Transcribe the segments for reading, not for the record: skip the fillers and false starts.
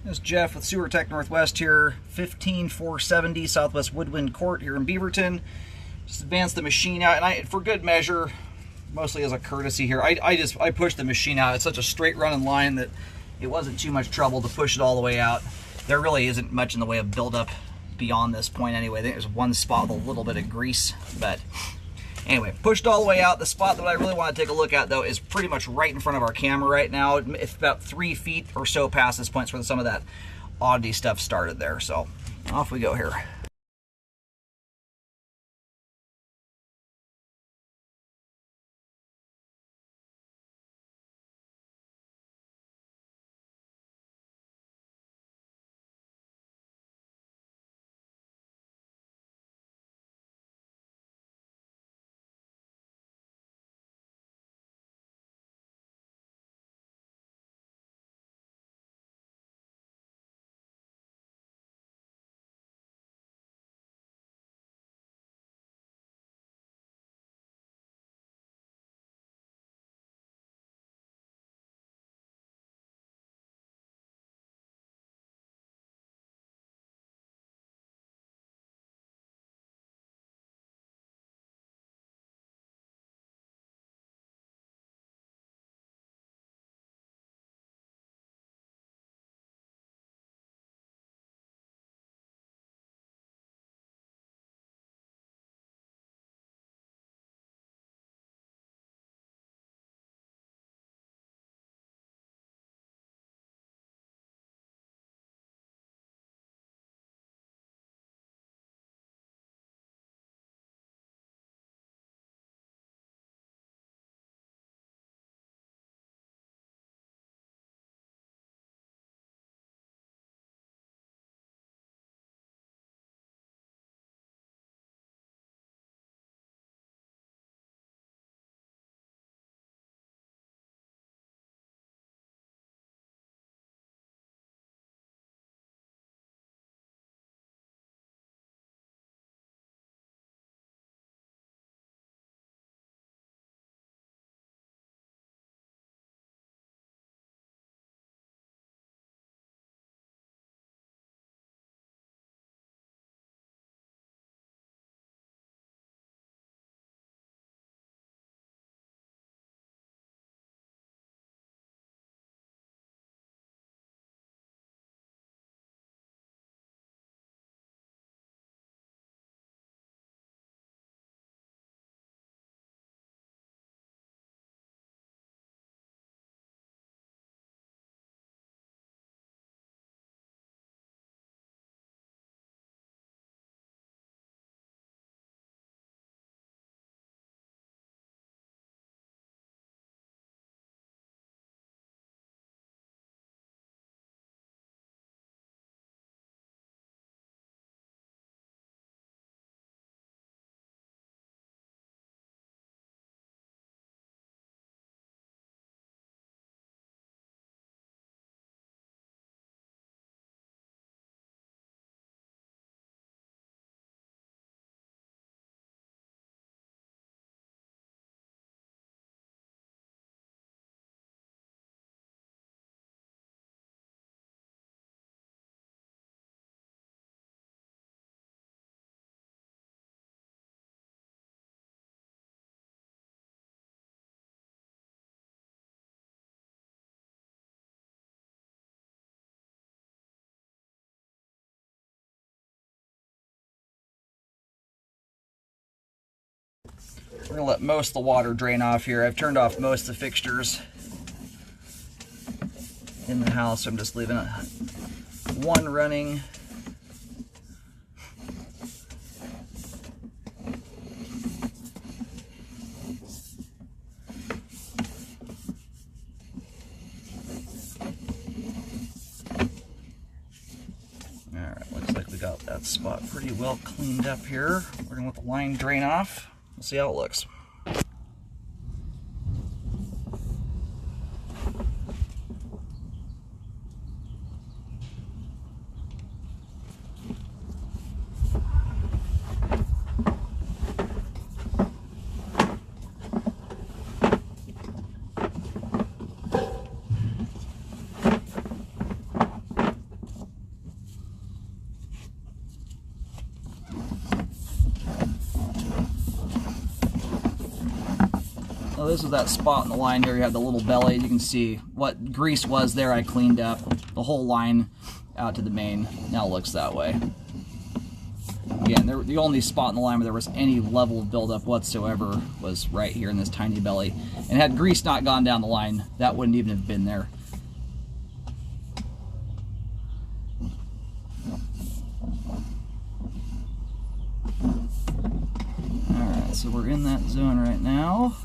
This is Jeff with Sewer Tech Northwest here, 15470 Southwest Woodwind Court here in Beaverton. Just advanced the machine out, and for good measure, mostly as a courtesy here, I pushed the machine out. It's such a straight running line that it wasn't too much trouble to push it all the way out. There really isn't much in the way of buildup beyond this point anyway. I think there's one spot with a little bit of grease, but anyway, pushed all the way out. The spot that I really want to take a look at, though, is pretty much right in front of our camera right now. It's about 3 feet or so past this point where some of that oddity stuff started there. So off we go here. We're gonna let most of the water drain off here. I've turned off most of the fixtures in the house. I'm just leaving one running. Alright, looks like we got that spot pretty well cleaned up here. We're gonna let the line drain off. We'll see how it looks. So this is that spot in the line here. You have the little belly. You can see what grease was there. I cleaned up the whole line out to the main. Now it looks that way. Again, the only spot in the line where there was any level of buildup whatsoever was right here in this tiny belly. And had grease not gone down the line, that wouldn't even have been there. Alright, so we're in that zone right now.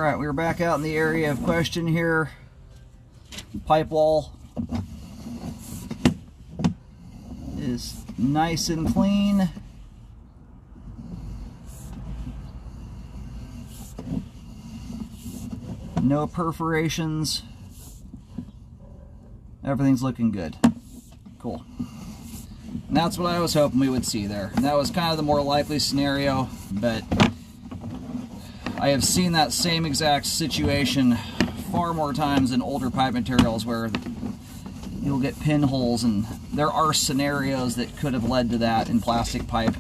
right, we're back out in the area of question here. Pipe wall is nice and clean. No perforations. Everything's looking good. Cool. And that's what I was hoping we would see there. And that was kind of the more likely scenario, but I have seen that same exact situation far more times in older pipe materials where you'll get pinholes, and there are scenarios that could have led to that in plastic pipe.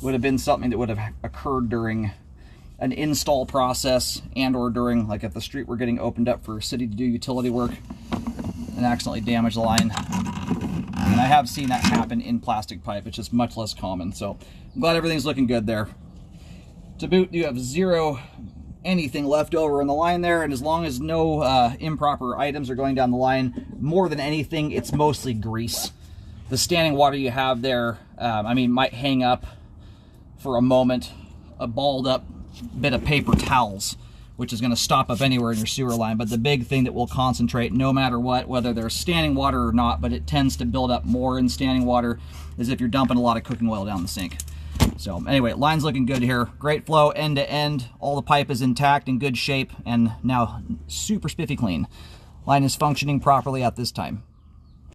Would have been something that would have occurred during an install process and or during, like if the street were getting opened up for a city to do utility work and accidentally damage the line. And I have seen that happen in plastic pipe. It's just much less common. So I'm glad everything's looking good there. To boot, you have zero anything left over in the line there, and as long as no improper items are going down the line, more than anything, it's mostly grease. The standing water you have there, I mean, might hang up for a moment, a balled up bit of paper towels, which is going to stop up anywhere in your sewer line. But the big thing that will concentrate no matter what, whether there's standing water or not, but it tends to build up more in standing water, is if you're dumping a lot of cooking oil down the sink. So anyway, line's looking good here. Great flow end to end. All the pipe is intact, in good shape, and now super spiffy clean. Line is functioning properly at this time.